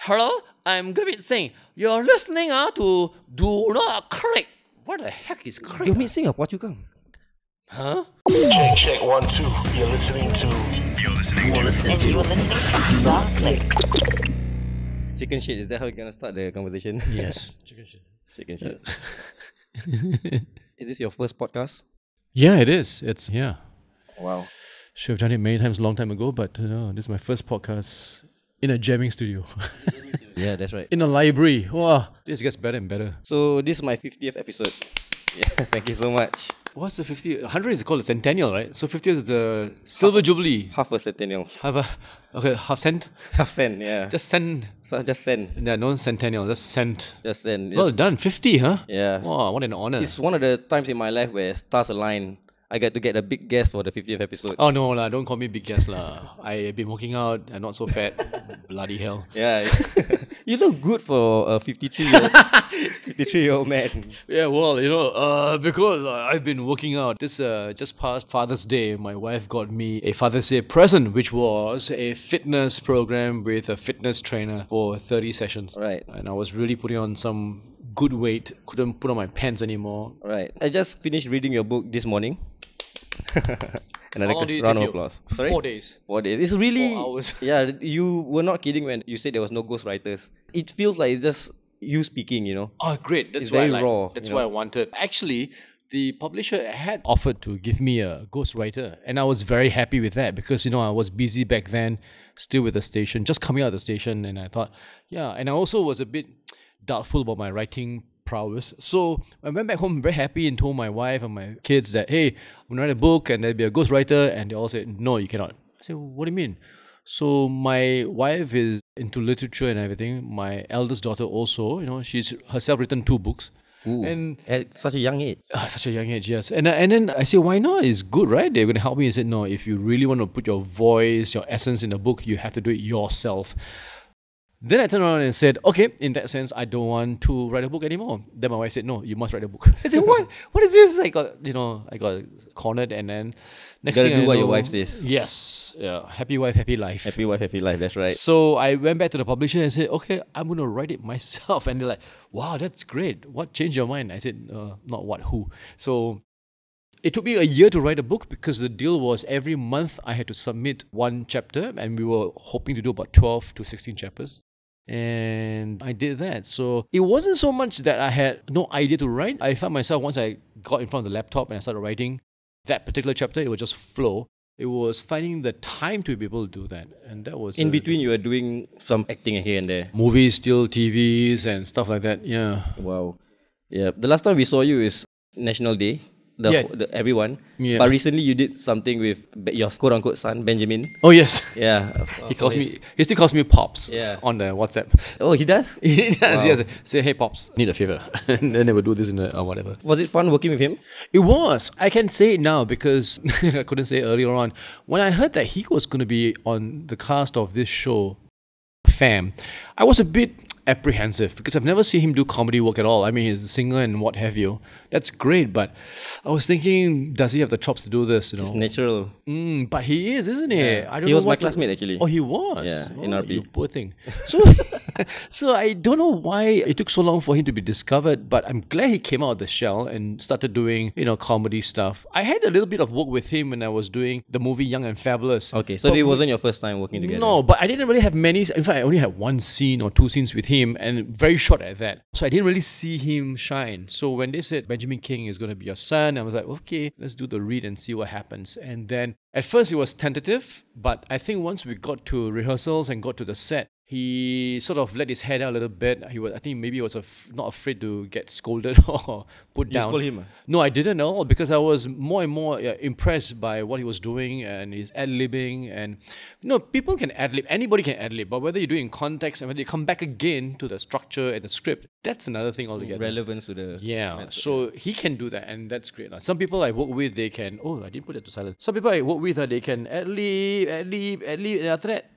Hello, I'm Gurmit Singh. You're listening to donotclique. What the heck is clique? Gurmit Singh or Phua Chu Kang? Huh? Check 1 2. You're listening to donotclique. Chicken shit, is that how you're gonna start the conversation? Yes. Chicken shit. Chicken shit. Is this your first podcast? Yeah, it is. It's, yeah. Wow. Should have done it many times a long time ago, but this is my first podcast in a jamming studio. Yeah, that's right. In a library. Wow, this gets better and better. So this is my 50th episode. Yeah, thank you so much. What's the 50? 100 is called a centennial, right? So 50 is the silver jubilee. Half a centennial. Half cent? Half cent, yeah. Just cent. So just cent. Yeah, no centennial, just cent. Just cent. Well done, 50, huh? Yeah. Wow, what an honor. It's one of the times in my life where stars align. I get to get a big guest for the 50th episode. Oh no lah, don't call me big guest lah. I've been working out and not so fat. Bloody hell. Yeah. You look good for a 53-year-old man. Yeah, well, because I've been working out. This just past Father's Day, my wife got me a Father's Day present, which was a fitness program with a fitness trainer for 30 sessions. Right. And I was really putting on some good weight. Couldn't put on my pants anymore. Right. I just finished reading your book this morning. Another How long did it round take of you? applause. Sorry? 4 days. 4 days. It's really 4 hours. Yeah, you were not kidding when you said there was no ghostwriters. It feels like it's just you speaking, Oh, great. That's It's what I very like. raw, That's what I wanted. Actually, the publisher had offered to give me a ghostwriter, and I was very happy with that because, I was busy back then, still with the station, just coming out of the station, and I thought, yeah, and I also was a bit doubtful about my writing prowess. So I went back home very happy and told my wife and my kids that, hey, I'm going to write a book and there'll be a ghostwriter, and they all said, no, you cannot. I said, what do you mean? So my wife is into literature and everything. My eldest daughter also, she's herself written 2 books. Ooh, And at such a young age. such a young age, yes. And then I said, why not? It's good, right? They're going to help me. He said, no, if you really want to put your voice, your essence in the book, you have to do it yourself. Then I turned around and said, okay, in that sense, I don't want to write a book anymore. Then my wife said, no, you must write a book. I said, what? What is this? I got cornered, and then next Gotta thing do I what know, your wife says. Yes. Yeah. Happy wife, happy life. Happy wife, happy life, that's right. So I went back to the publisher and said, okay, I'm going to write it myself. And they're like, wow, that's great. What changed your mind? I said, not what, who. So it took me a year to write a book because the deal was every month I had to submit 1 chapter, and we were hoping to do about 12 to 16 chapters. And I did that. So it wasn't so much that I had no idea to write. I found myself, once I got in front of the laptop and I started writing that particular chapter, it would just flow. It was finding the time to be able to do that. And that was... In between, you were doing some acting here and there. movies, still TVs and stuff like that. Yeah. Wow. Yeah. The last time we saw you is National Day. Everyone. Yeah. But recently you did something with your quote-unquote son, Benjamin. Oh, yes. Yeah. He still calls me Pops on the WhatsApp. Oh, he does? He does, Wow. yes. Say, hey, Pops, need a favor. And then they would do this or whatever. Was it fun working with him? It was. I can say it now because I couldn't say it earlier on. When I heard that he was going to be on the cast of this show, Fam, I was a bit apprehensive because I've never seen him do comedy work at all. I mean, he's a singer and what have you. That's great, but I was thinking, does he have the chops to do this? It's natural. But he is, isn't he? Yeah. I don't He know was my what classmate actually. Oh, he was? Yeah, in RP. You poor thing. So, so I don't know why it took so long for him to be discovered, but I'm glad he came out of the shell and started doing, comedy stuff. I had a little bit of work with him when I was doing the movie Young and Fabulous. Okay, so it wasn't your first time working together? No, but I didn't really have many. In fact, I only had 1 scene or 2 scenes with him, and very short at that. So I didn't really see him shine. So when they said Benjamin Kheng is going to be your son, I was like, okay, let's do the read and see what happens. And then at first it was tentative, but I think once we got to rehearsals and got to the set, he sort of let his head out a little bit. I think maybe he was not afraid to get scolded or put down. You scold him? No, I didn't at all because I was more and more impressed by what he was doing and his ad-libbing. And people can ad-lib, anybody can ad-lib, but whether you do it in context and whether you come back again to the structure and the script, that's another thing altogether. Relevance to the... Yeah, so he can do that, and that's great. Some people I work with, they can... Oh, I didn't put it to silence. Some people I work with, they can ad-lib, and after that,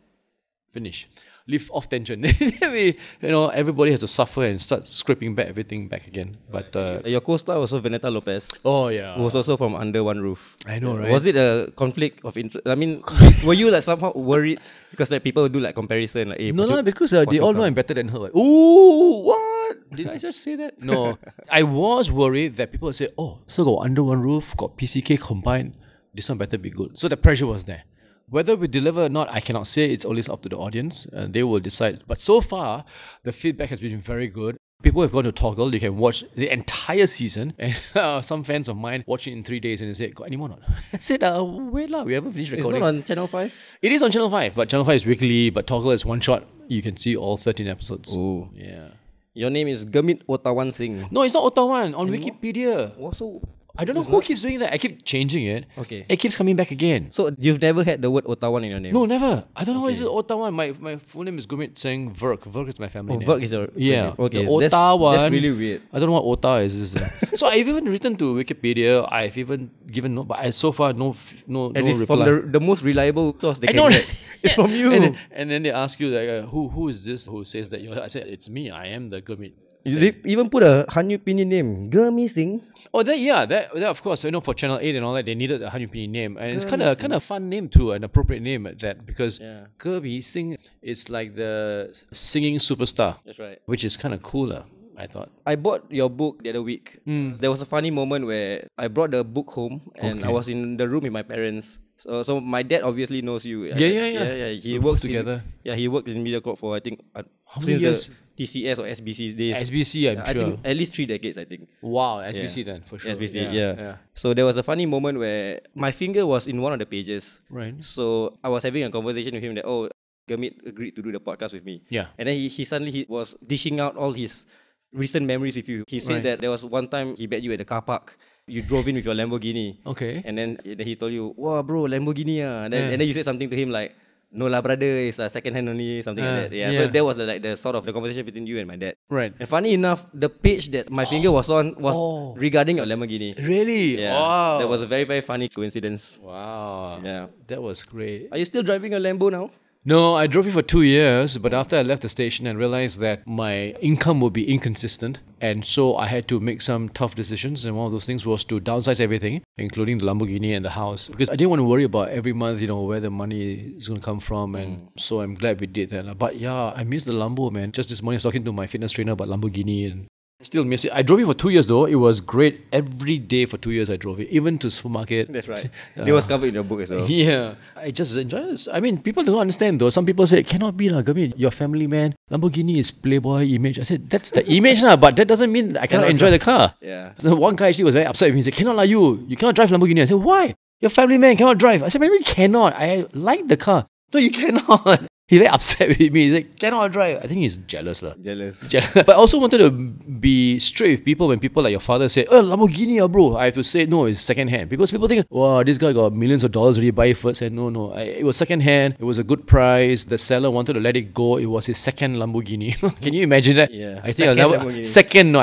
finish. lift off tension. Everybody has to suffer and start scraping back everything back again. But Your co-star was also Vernetta Lopez, oh yeah, who was also from Under One Roof. I know, right? Was it a conflict of interest? I mean, were you like somehow worried because like people do like comparison, like, hey, No, because they all know I'm better than her. Like, ooh, what? Did I just say that? No, I was worried that people would say, oh, so got Under One Roof, got PCK combined, this one better be good. So the pressure was there. Whether we deliver or not, I cannot say. It's always up to the audience, and they will decide. But so far, the feedback has been very good. People have gone to Toggle. You can watch the entire season. And some fans of mine watch it in 3 days and they say, got any more not? I said, wait lah, we haven't finished recording. It's not on Channel 5? It is on Channel 5, but Channel 5 is weekly, but Toggle is one shot. You can see all 13 episodes. Oh. Yeah. Your name is Gurmit Singh. No, it's not Ottawan. On Wikipedia. Also, I don't know who keeps doing that. I keep changing it. Okay. It keeps coming back again. so you've never had the word Ottawan in your name? No, never. I don't know why is it Ottawan. My full name is Gurmit Singh Verk. Verk is my family name. Verk is your Yeah. Okay. The Ottawan. That's really weird. I don't know what Ota is. So I've even written to Wikipedia. I've even given no, but so far no And it's reply. from the most reliable source they I can know. get. It's from you. And then they ask you like, who is this? Who says that? I said it's me. I am the Gurmit. They even put a Hanyu Pinyin name, Gurmit Singh. Oh, that of course. For Channel 8 and all that, they needed a Hanyu Pinyin name, and it's kind of fun name too, an appropriate name at that, because Gurmit Singh is like the singing superstar. That's right. Which is kind of cooler, I thought. I bought your book the other week. There was a funny moment where I brought the book home and I was in the room with my parents. So my dad obviously knows you. Yeah. He works together. He worked in MediaCorp for I think many years? The TCS or SBC days. SBC, I'm I sure. think at least 3 decades. I think. Wow, SBC then for sure. SBC, yeah. So there was a funny moment where my finger was in one of the pages. Right. So I was having a conversation with him that Gurmit agreed to do the podcast with me. Yeah. And then he suddenly was dishing out all his recent memories with you. He said that there was one time he met you at the car park. You drove in with your Lamborghini. Okay. And then he told you, wow bro, Lamborghini And then you said something to him like, no lah brother, it's a second hand only, something like that. So that was the sort of the conversation between you and my dad. Right. And funny enough, the page that my finger was on was regarding your Lamborghini. Really? Yeah. Wow. That was a very, very funny coincidence. Wow. Yeah. That was great. Are you still driving a Lambo now? No, I drove it for 2 years, but after I left the station and realized that my income would be inconsistent, and so I had to make some tough decisions, and one of those things was to downsize everything, including the Lamborghini and the house, because I didn't want to worry about every month, where the money is going to come from, and so I'm glad we did that. But yeah, I miss the Lambo, man. Just this morning I was talking to my fitness trainer about Lamborghini, and still miss it. I drove it for 2 years though. It was great. Every day for 2 years I drove it, even to supermarket. That's right. It was covered in your book as well. Yeah. I just enjoy this. I mean, people don't understand though. Some people say, it cannot be lah, Gurmit, your family man. Lamborghini is playboy image. I said, that's the image lah, but that doesn't mean I cannot enjoy the car. Yeah. So one guy actually was very upset with me. He said, cannot lah you cannot drive Lamborghini. I said, why? Your family man cannot drive. I said, maybe cannot. I like the car. No, you cannot. He's very upset with me. He's like, cannot drive. I think he's jealous lah. Jealous. But I also wanted to be straight with people when people like your father say, Lamborghini bro. I have to say, no, it's second hand. Because people think, wow, this guy got millions of dollars already, buy it first. And no. It was second hand. It was a good price. The seller wanted to let it go. It was his second Lamborghini. Can you imagine that? Yeah. I think I don't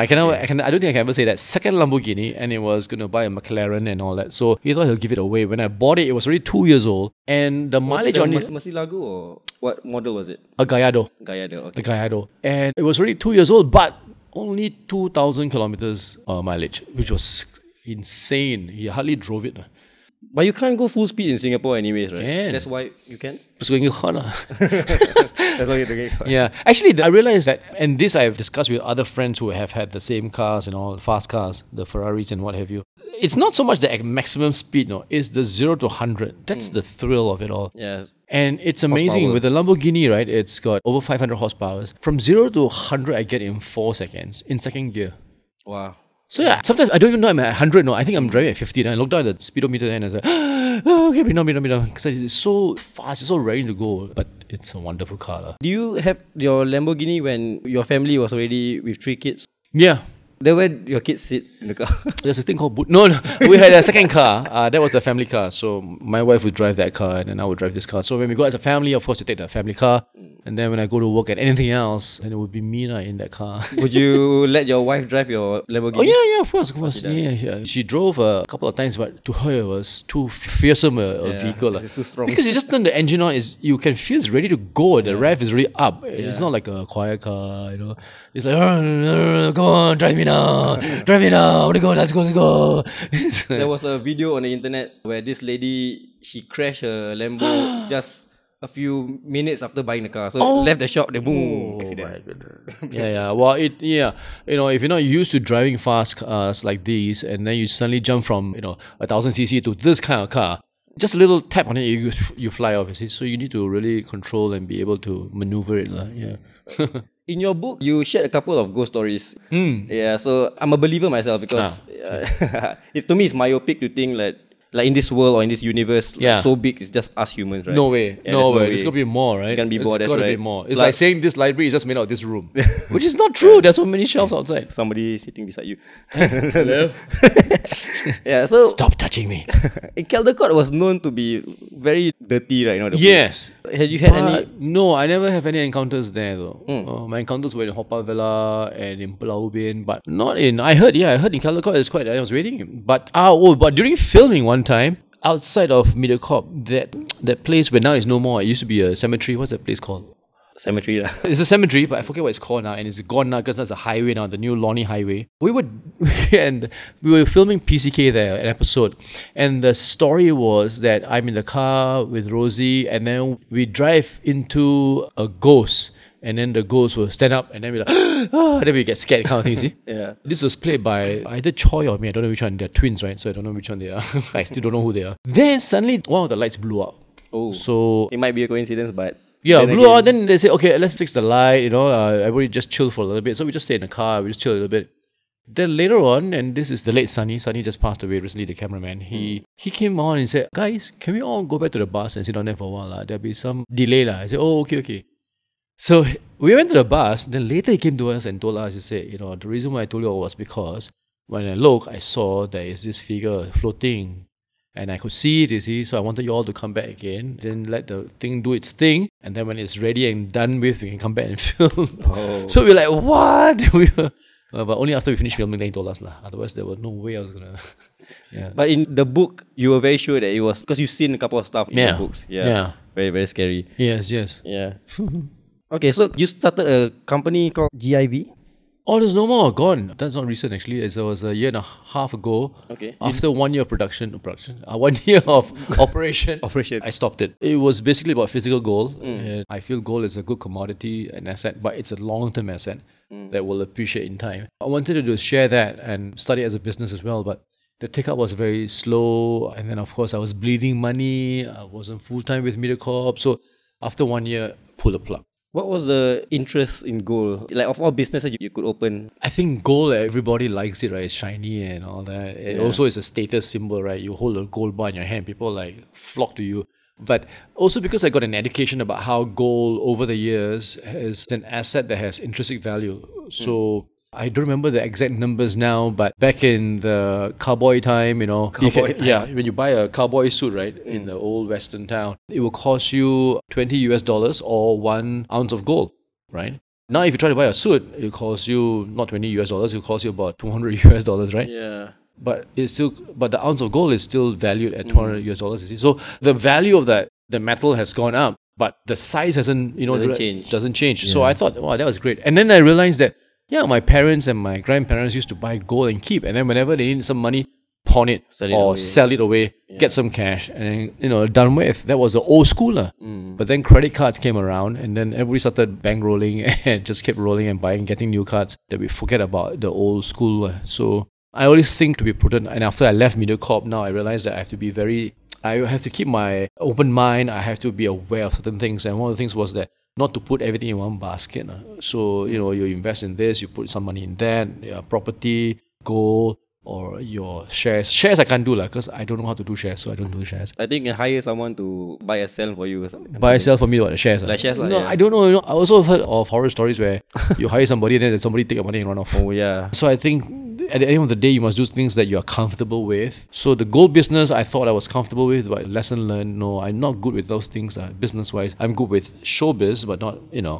think I can ever say that. Second Lamborghini, and it was going to buy a McLaren and all that. So he thought he'll give it away. When I bought it, it was already 2 years old. And the mileage on it... Murcielago or what model was it? A Gallardo. Gallardo, okay. The Gallardo. And it was already 2 years old, but only 2,000 kilometers mileage, which was insane. He hardly drove it. But you can't go full speed in Singapore anyways, right? Can. That's why you can? It's going hard. That's why you're doing it. Yeah. Actually, I realized that, and this I've discussed with other friends who have had the same cars and all, fast cars, the Ferraris and what have you. It's not so much the maximum speed, no. It's the 0 to 100. That's the thrill of it all. Yeah. And it's amazing. Horsepower. With the Lamborghini, right, it's got over 500 horsepower. From 0 to 100, I get in 4 seconds, in second gear. Wow. So yeah, sometimes I don't even know I'm at 100, no. I think I'm driving at 50. And I look down at the speedometer and I was like, okay, bring down. Because it's so fast, it's so ready to go. But it's a wonderful car. Do you have your Lamborghini when your family was already with 3 kids? Yeah. Then where your kids sit in the car? There's a thing called no, we had a second car. That was the family car. So my wife would drive that car, and then I would drive this car. So when we go as a family, of course, we take the family car. And then when I go to work at anything else, then it would be me in that car. Would you let your wife drive your Lamborghini? Oh yeah, of course. Yeah. She drove a couple of times, but to her it was too fearsome a vehicle. It's too strong. Because you just turn the engine on, you can feel it's ready to go. The rev is really up. It's not like a quiet car, It's like, come on, drive me now. Drive me now. Let's go. There was a video on the internet where this lady, she crashed her Lambo just a few minutes after buying the car. So left the shop, then boom, accident. My goodness. yeah. Well, if you're not used to driving fast cars like these, and then you suddenly jump from 1000cc to this kind of car, just a little tap on it, you fly off. So you need to really control and be able to maneuver it. Yeah. In your book, you shared a couple of ghost stories. Yeah, so I'm a believer myself because to me it's myopic to think like in this world or in this universe, so big, it's just us humans, right? No way. No way. There's got to be more, right? It can be more, There's got to right. be more. It's like saying this library is just made out of this room, which is not true. There's so many shelves outside. Somebody sitting beside you. Hello? Yeah, so Stop touching me. in Caldecott was known to be very dirty, right? Yes. Had you had any? No, I never have any encounters there though. My encounters were in Haw Par Villa and in Pulau Ubin, but not in. I heard in Caldecott it's quite. I was waiting, but during filming one time outside of Mediacorp, that place where now is no more. It used to be a cemetery. What's that place called? Cemetery lah. It's a cemetery, but I forget what it's called now, and it's gone now because there's a highway now, the new Lonnie Highway. We were filming PCK there, an episode, and the story was that I'm in the car with Rosie, and then we drive into a ghost, and then the ghost will stand up, and then we're like, then we get scared, kind of thing, you see? Yeah. This was played by either Choi or me, I don't know which one. They're twins, right? So I don't know which one they are. I still don't know who they are. Then suddenly, one of the lights blew out. Oh. So it might be a coincidence, but yeah, blew out. Then they say, okay, let's fix the light. Everybody just chill for a little bit. So we just stay in the car. We just chill a little bit. Then later on, and this is the late Sunny. Sunny just passed away recently. The cameraman. He came on and said, "Guys, can we all go back to the bus and sit down there for a while? There'll be some delay lah." I said, "Oh, okay." So we went to the bus. Then later he came to us and told us, he said, the reason why I told you all was because when I looked, I saw there is this figure floating. And I could see it, you see, so I wanted you all to come back again, then let the thing do its thing, and then when it's ready and done with, we can come back and film. Oh. So we were like, what? But only after we finished filming, then he told us. Otherwise, there was no way I was going to... Yeah. But in the book, you were very sure that it was... Because you've seen a couple of stuff in the books. Yeah. Very, very scary. Yes. Yeah. Okay, so you started a company called GIV? Oh, there's no more. Gone. That's not recent, actually. It was a year and a half ago. Okay. After 1 year of production, 1 year of operation, I stopped it. It was basically about physical gold. And I feel gold is a good commodity, an asset, but it's a long-term asset that will appreciate in time. I wanted to share that and study as a business as well, but the take-up was very slow. And then, of course, I was bleeding money. I wasn't full-time with Mediacorp. So after 1 year, pull the plug. What was the interest in gold? Like, of all businesses you could open? I think gold, everybody likes it, right? It's shiny and all that. It also is a status symbol, right? You hold a gold bar in your hand, people flock to you. But also because I got an education about how gold over the years is an asset that has intrinsic value. So I don't remember the exact numbers now, but back in the cowboy time, when you buy a cowboy suit, right, in the old Western town, it will cost you $20 or 1 ounce of gold, right? Now, if you try to buy a suit, it will cost you not $20, it will cost you about $200, right? Yeah. But the ounce of gold is still valued at $200, you see. So the value of the metal has gone up, but the size hasn't, doesn't change. Yeah. So I thought, wow, that was great. And then I realized that my parents and my grandparents used to buy gold and keep, and then whenever they need some money, pawn it, sell it away, get some cash, and then, done with. That was the old school. But then credit cards came around, and then everybody started bankrolling and just kept rolling and buying, getting new cards, that we forget about the old school. So I always think to be prudent, and after I left Mediacorp, now I realize that I have to keep my open mind, I have to be aware of certain things, and one of the things was that not to put everything in one basket. So, you invest in this, you put some money in that, property, gold, or your shares. Shares I can't do because I don't know how to do shares, so I don't do shares. I think you can hire someone to buy a sell for you or something. Buy a sell for me, what, the shares? Like shares, no, yeah. I don't know. I also heard of horror stories where you hire somebody and then somebody take your money and run off. Oh yeah. So I think at the end of the day, you must do things that you're comfortable with. So the gold business, I thought I was comfortable with, but lesson learned, no, I'm not good with those things business-wise. I'm good with showbiz, but not,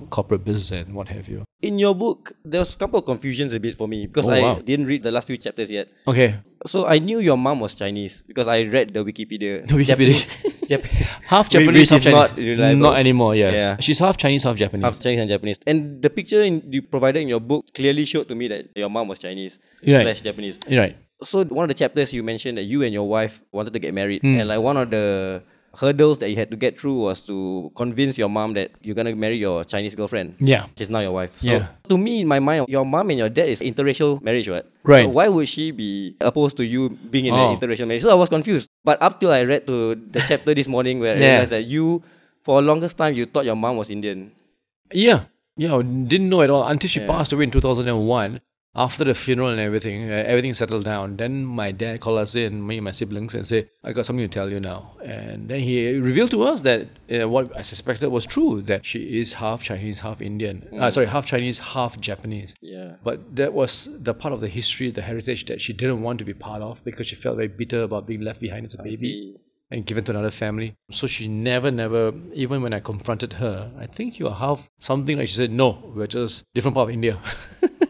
corporate business and what have you. In your book, there was a couple of confusions a bit for me because wow. I didn't read the last few chapters yet. Okay. So I knew your mom was Chinese because I read the Wikipedia. The Wikipedia. Japanese. Half Japanese, half Chinese. Not reliable. Not anymore, yes. Yeah. She's half Chinese, half Japanese. Half Chinese and Japanese. And the picture you provided in your book clearly showed to me that your mom was Chinese / Japanese. You're right. So one of the chapters you mentioned that you and your wife wanted to get married. And like one of the hurdles that you had to get through was to convince your mom that you're going to marry your Chinese girlfriend. Yeah. She's now your wife. So to me, in my mind, your mom and your dad is interracial marriage, right? Right. So why would she be opposed to you being in an interracial marriage? So I was confused. But up till I read to the chapter this morning where I realized that you, for the longest time, you thought your mom was Indian. Yeah. Yeah, I didn't know at all until she passed away in 2001. After the funeral and everything settled down. Then my dad called us in, me and my siblings, and said, I got something to tell you now. And then he revealed to us that what I suspected was true, that she is half Chinese, half Indian. Half Chinese, half Japanese. Yeah. But that was the part of the history, the heritage that she didn't want to be part of because she felt very bitter about being left behind as a baby and given to another family. So she never, even when I confronted her, I think you are half something, like she said, no, we're just different part of India.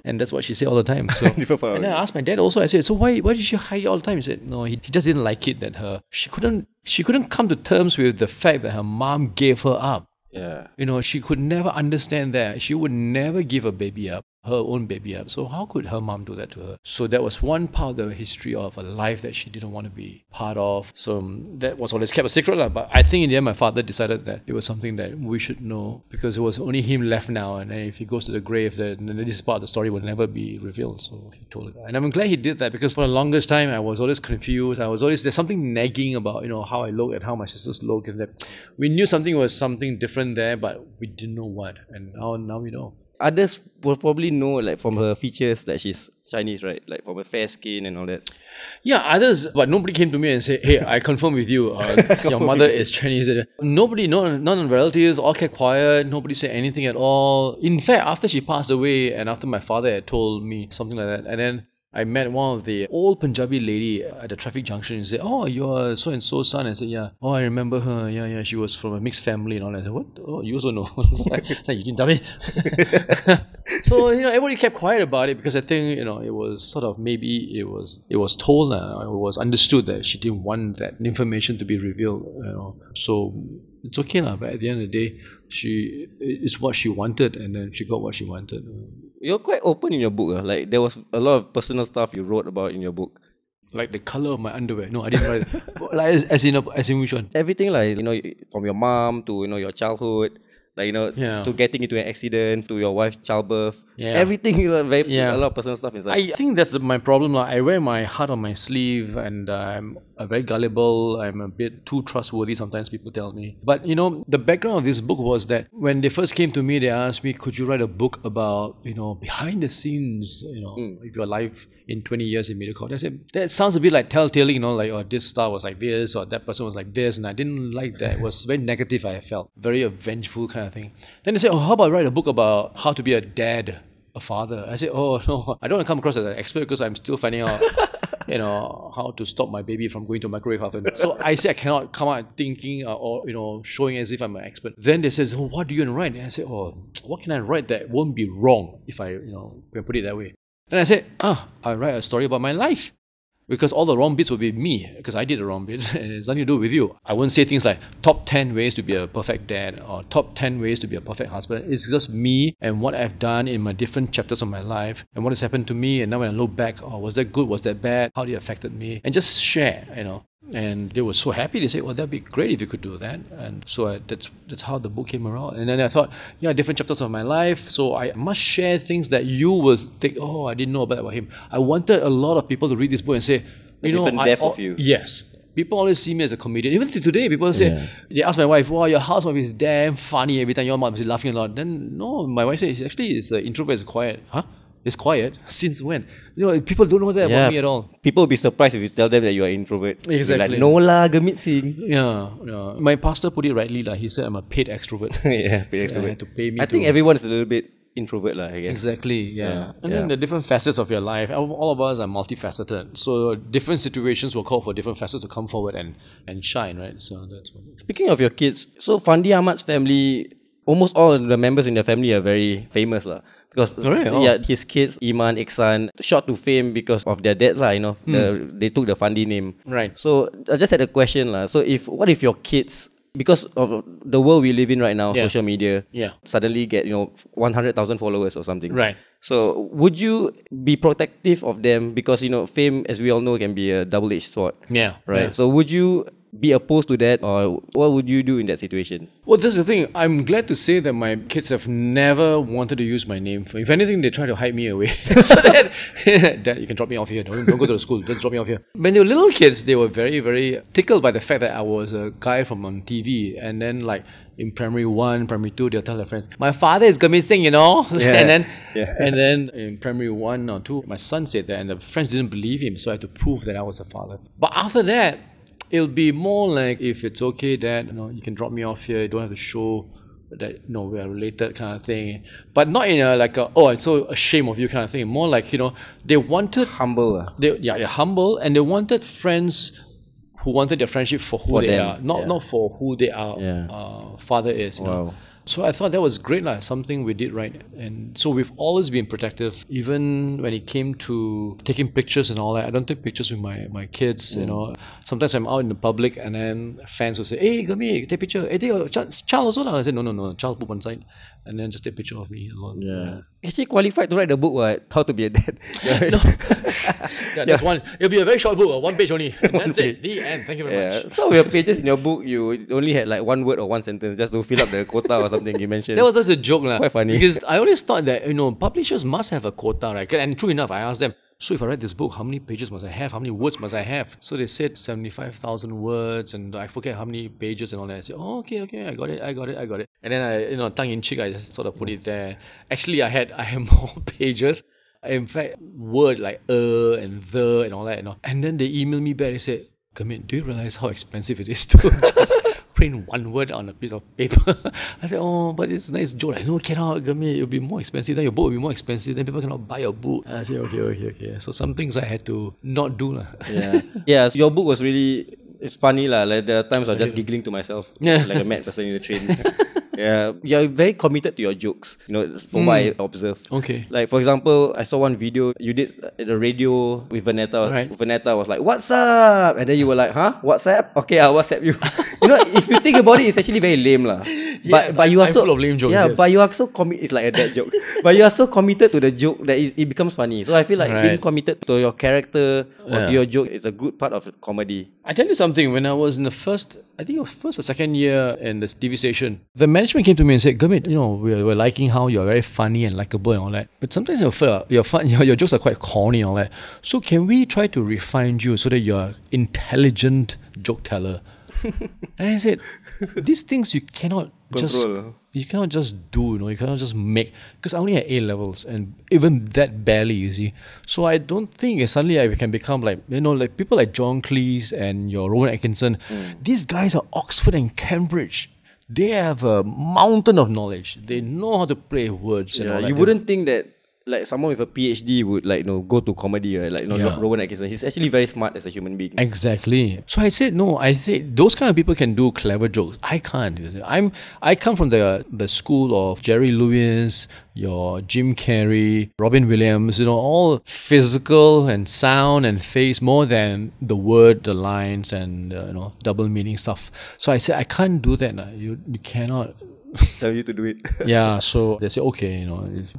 And that's what she said all the time. So, and then I asked my dad also, I said, so why did she hide it all the time? He said, no, he just didn't like it that she couldn't come to terms with the fact that her mom gave her up. Yeah. She could never understand that. She would never give a baby up, her own baby up. So how could her mom do that to her? So that was one part of the history of a life that she didn't want to be part of. So that was always kept a secret. But I think in the end, my father decided that it was something that we should know because it was only him left now. And if he goes to the grave, then this part of the story will never be revealed. So he told her. And I'm glad he did that because for the longest time, I was always confused. There's something nagging about, how I look and how my sisters look. And that we knew something was something different there, but we didn't know what. And now we know. Others will probably know like from her features that she's Chinese, right? Like from her fair skin and all that. Yeah, others, but nobody came to me and said, hey, I confirm with you, your mother is Chinese. Nobody, none of the relatives, all kept quiet. Nobody said anything at all. In fact, after she passed away and after my father had told me something like that, and then I met one of the old Punjabi lady at the traffic junction and said, oh, you're so-and-so son. I said, yeah. Oh, I remember her. Yeah. She was from a mixed family and all that. I said, what? Oh, you also know. like, you didn't tell me. So, everybody kept quiet about it because I think, it was sort of, maybe it was told, it was understood that she didn't want that information to be revealed, So it's okay but at the end of the day, it's what she wanted and then she got what she wanted. You're quite open in your book. Like there was a lot of personal stuff you wrote about in your book. Like the color of my underwear. No, I didn't write it. Like as in which one? Everything like, from your mom to, your childhood. Like, to getting into an accident, to your wife's childbirth. Yeah. Everything, a lot of personal stuff inside. I think that's my problem. I wear my heart on my sleeve and I'm very gullible. I'm a bit too trustworthy, sometimes people tell me. But, the background of this book was that when they first came to me, they asked me, could you write a book about, behind the scenes, of your life in 20 years in mediacorp? I said, that sounds a bit like telltale, like, oh, this star was like this or that person was like this. And I didn't like that. It was very negative, I felt. Very vengeful kind of thing. Then they said, oh, how about write a book about how to be a dad, a father? I said, oh, no, I don't want to come across as an expert because I'm still finding out, how to stop my baby from going to microwave oven. So I said, I cannot come out thinking or showing as if I'm an expert. Then they said, oh, what do you want to write? And I said, oh, what can I write that won't be wrong if I, can put it that way? Then I said, I'll write a story about my life. Because all the wrong bits will be me, because I did the wrong bits, and it's nothing to do with you. I won't say things like top 10 ways to be a perfect dad or top 10 ways to be a perfect husband. It's just me and what I've done in my different chapters of my life and what has happened to me. And now when I look back, was that good? Was that bad? How did it affect me? And just share, And they were so happy. They said, well, that'd be great if you could do that. And so that's how the book came around. And then I thought, different chapters of my life. So I must share things that you will think, oh, I didn't know about him. I wanted a lot of people to read this book and say, different depth of you. Yes. People always see me as a comedian. Even today, people say, they ask my wife, wow, your house must be damn funny every time. Your mom is laughing a lot. Then, no, my wife says, actually, it's an introvert, it's quiet. Huh? It's quiet. Since when? People don't know that about me at all. People will be surprised if you tell them that you are introvert. Exactly. Like, no lah, Gurmit Singh. Yeah. My pastor put it rightly. He said I'm a paid extrovert. Yeah, paid extrovert. To pay me I think everyone is a little bit introvert lah, I guess. Exactly, yeah. And then the different facets of your life, all of us are multifaceted. So different situations will call for different facets to come forward and shine, right? So that's what. Speaking of your kids, so Fandi Ahmad's family, almost all of the members in their family are very famous lah. Because his kids, Iman, Iksan, shot to fame because of their dads lah, they took the Fandi name. Right. So I just had a question lah. So what if your kids, because of the world we live in right now, social media, suddenly get 100,000 followers or something. Right. So would you be protective of them? Because fame, as we all know, can be a double-edged sword. Yeah. Right. Yeah. So would you be opposed to that, or what would you do in that situation? Well, that's the thing. I'm glad to say that my kids have never wanted to use my name. If anything, they try to hide me away. So that Dad, you can drop me off here. Don't go to the school. Just drop me off here. When they were little kids, they were very, very tickled by the fact that I was a guy from on TV. And then in primary 1, primary 2, they'll tell their friends, my father is Gurmit Singh, and then in primary 1 or 2, my son said that, and the friends didn't believe him, so I had to prove that I was a father. But after that, it'll be more like, if it's okay, Dad, you can drop me off here. You don't have to show that we are related kind of thing. But not in I'm so ashamed of you kind of thing. More like they wanted humble. They're humble, and they wanted friends who wanted their friendship for who they are, not for who they are. Father is. Wow. So I thought that was great, something we did right. And so we've always been protective, even when it came to taking pictures and all that. I don't take pictures with my kids, Sometimes I'm out in the public and then fans will say, hey, Gurmit, take a picture. Hey, take a child also. I said, no, child put one side. And then just take a picture of me alone. Yeah. Actually qualified to write the book, what? How to be a dad. No. That's one. It'll be a very short book, 1 page only. That's it. The end. Thank you very much. Some of your pages in your book, you only had 1 word or 1 sentence just to fill up the quota or something you mentioned. That was just a joke. Quite funny. Because I always thought that, publishers must have a quota, right? And true enough, I asked them, so if I write this book, how many pages must I have? How many words must I have? So they said 75,000 words, and I forget how many pages and all that. I said, oh, okay, I got it. And then I, tongue in cheek, I just sort of put it there. Actually, I had more pages. In fact, word like and the and all that, And then they emailed me back and said, Gurmit, do you realize how expensive it is to just print 1 word on a piece of paper? I said, oh, but it's a nice joke. I know, cannot, Gurmit, it'll be more expensive. Then your book will be more expensive. Then people cannot buy your book. I said, okay. So some things I had to not do. Yeah, so your book was really, it's funny. Like there are times I was just giggling to myself. Like a mad person in the train. Yeah, you're very committed to your jokes, from what I observed. Okay. Like, for example, I saw one video you did at the radio with Vernetta. Right. Vernetta was like, what's up? And then you were like, huh? WhatsApp? Okay, I'll WhatsApp you. If you think about it, it's actually very lame lah. Yes, but you are so full of lame jokes. Yeah, yes. but you are so committed. It's like a dad joke. But you are so committed to the joke that it becomes funny. So I feel like being committed to your character or to your joke is a good part of comedy. I tell you something, when I was in the first or second year in this TV station, the management came to me and said, Gurmit, we're liking how you're very funny and likable and all that. But sometimes your jokes are quite corny and all that. So can we try to refine you so that you're an intelligent joke teller? And I said, these things you cannot just do, you cannot just make, because I only had A levels and even that barely, you see. So I don't think suddenly I can become like people like John Cleese and your Rowan Atkinson. These guys are Oxford and Cambridge. They have a mountain of knowledge. They know how to play words and all that. You wouldn't think that like someone with a PhD would go to comedy, right? Rowan Atkinson. He's actually very smart as a human being. Exactly. So I said those kind of people can do clever jokes. I can't. I come from the school of Jerry Lewis, your Jim Carrey, Robin Williams, all physical and sound and face more than the word, the lines and double meaning stuff. So I said I can't do that. You cannot tell you to do it. Yeah, so they say, okay,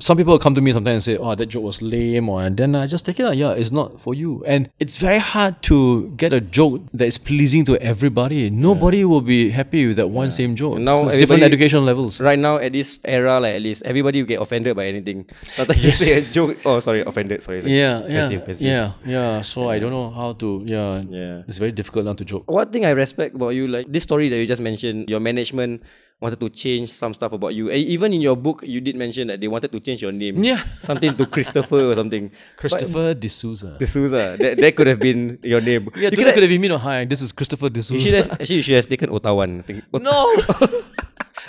some people come to me sometimes and say, oh, that joke was lame, and then I just take it out. Yeah, it's not for you. And it's very hard to get a joke that is pleasing to everybody. Nobody will be happy with that one same joke. And now different education levels. Right now, at this era, at least, everybody will get offended by anything. Sometimes you say a joke. Oh, sorry, offended. Sorry. Offensive. Yeah. So I don't know how to. Yeah. It's very difficult not to joke. One thing I respect about you, like this story that you just mentioned, your management wanted to change some stuff about you. Even in your book, you did mention that they wanted to change your name. Yeah. Something to Christopher or something. Christopher D'Souza. D'Souza. That could have been your name. Yeah, that could have been me. No, hi, this is Christopher D'Souza. You should have taken Ottawan. No.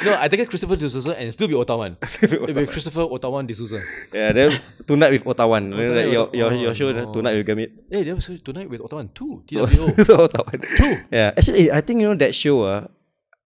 No, I think it's Christopher D'Souza and it'll still be Ottawan. It'll be Christopher Ottawan D'Souza. Yeah, then Tonight with Ottawan. Your show, Tonight with Gurmit. Hey, there was Tonight with Ottawan 2. TWO. So Ottawan 2. Yeah. Actually, I think, that show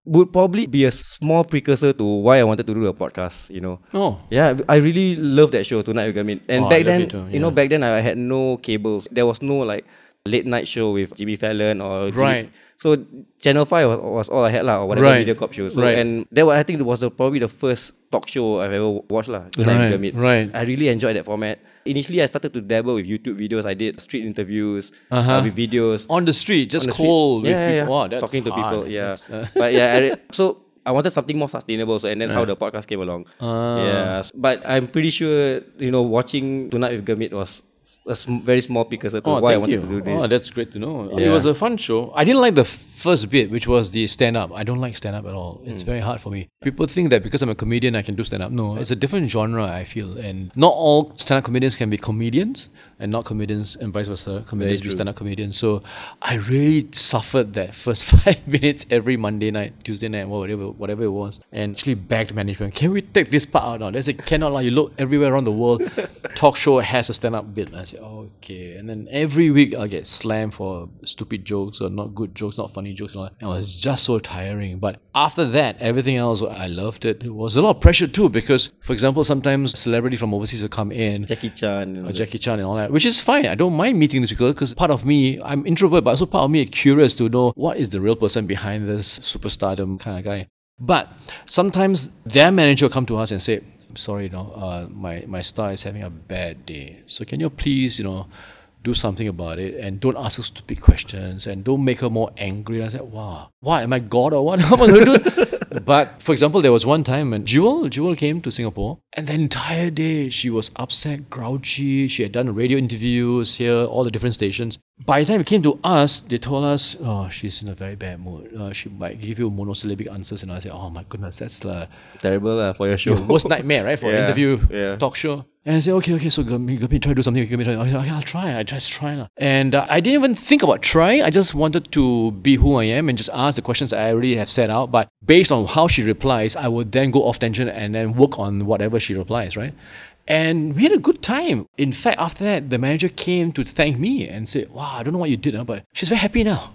would probably be a small precursor to why I wanted to do a podcast, Oh. Yeah, I really love that show, Tonight with Gurmit. And back then, back then I had no cables. There was no like late night show with Jimmy Fallon or Right. So Channel 5 was all I had or whatever Mediacorp show. So, and that was, I think it was probably the first talk show I've ever watched Tonight with Gurmit. Right. I really enjoyed that format. Initially, I started to dabble with YouTube videos. I did street interviews with videos. On the street, just call with people. Wow, that's talking to hard. people. But yeah, so I wanted something more sustainable. So, and that's how the podcast came along. Yeah, but I'm pretty sure, watching Tonight with Gurmit was a very small precursor to why I wanted to do this. Oh, that's great to know. It was a fun show. I didn't like the first bit, which was the stand-up. I don't like stand-up at all. It's very hard for me. People think that because I'm a comedian, I can do stand-up. No, it's a different genre, I feel. And not all stand-up comedians can be comedians, and not comedians and vice versa. Comedians be stand-up comedians. So I really suffered that first 5 minutes every Monday night, Tuesday night, whatever it was, and actually begged management, can we take this part out now? They said, cannot. You look everywhere around the world, talk show has a stand-up bit. And I said, okay. And then every week I'll get slammed for stupid jokes or not good jokes, not funny jokes and all that. And it was just so tiring. But after that, everything else, I loved it. It was a lot of pressure too because, for example, sometimes celebrity from overseas will come in. Jackie Chan and all that, which is fine. I don't mind meeting these people because part of me, I'm introvert, but also part of me is curious to know what is the real person behind this superstardom kind of guy. But sometimes their manager will come to us and say, I'm sorry, my star is having a bad day. So can you please, do something about it and don't ask her stupid questions and don't make her more angry. And I said, wow, why? Am I God or what? How am I going to do it? But for example, there was one time when Jewel came to Singapore and the entire day she was upset, grouchy. She had done radio interviews here, all the different stations. By the time it came to us, they told us, oh, she's in a very bad mood. She might give you monosyllabic answers. And I said, oh my goodness, that's terrible for your show. Worst nightmare, right? For an interview, talk show. And I said, okay, so Gurmit, try to do something. I'll try. I just try. And I didn't even think about trying. I just wanted to be who I am and just ask the questions that I already have set out. But based on how she replies, I would then go off tangent and then work on whatever she replies, right? And we had a good time. In fact, after that, the manager came to thank me and said, wow, I don't know what you did, but she's very happy now.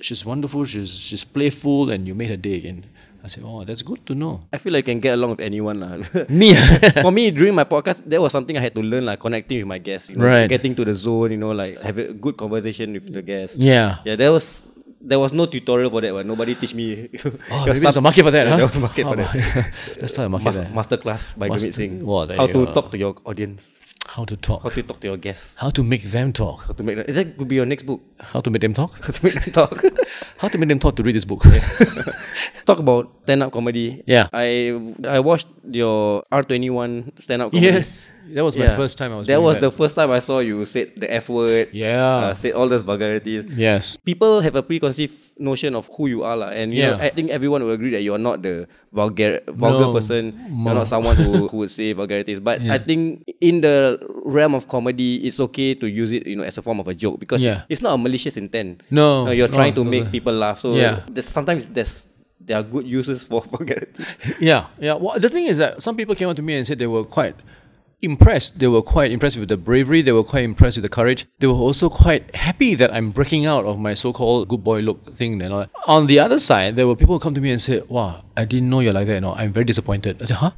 She's wonderful, she's playful, and you made her day again. I said, oh, that's good to know. I feel like I can get along with anyone. Me? For me, during my podcast, that was something I had to learn, connecting with my guests. Getting to the zone, have a good conversation with the guests. Yeah. Yeah, there was no tutorial for that one. Nobody teach me. Oh, maybe there's a market for that, huh? There was a market for that. Let's start a market there. Masterclass by Gurmit Singh. How to talk to your audience. How to talk. How to talk to your guests. How to make them talk. That could be your next book. How to make them talk? How to make them talk. How to make them talk to read this book. Talk about stand-up comedy. Yeah. I watched your R21 stand-up comedy. Yes. That was my first time I was That was the first time I saw you said the F word. Yeah. Said all those vulgarities. Yes. People have a preconceived notion of who you are. And you know, I think everyone will agree that you're not the vulgar person. You're not someone who would say vulgarities. But I think in the realm of comedy, it's okay to use it, as a form of a joke because it's not a malicious intent. No. You're trying to make people laugh. So sometimes there are good uses for vulgarities. Yeah. Well, the thing is that some people came up to me and said they were quite impressed. They were quite impressed with the bravery. They were quite impressed with the courage. They were also quite happy that I'm breaking out of my so-called good boy look thing and all that. On the other side, there were people who come to me and say, wow, I didn't know you're like that. No, I'm very disappointed. I said, huh?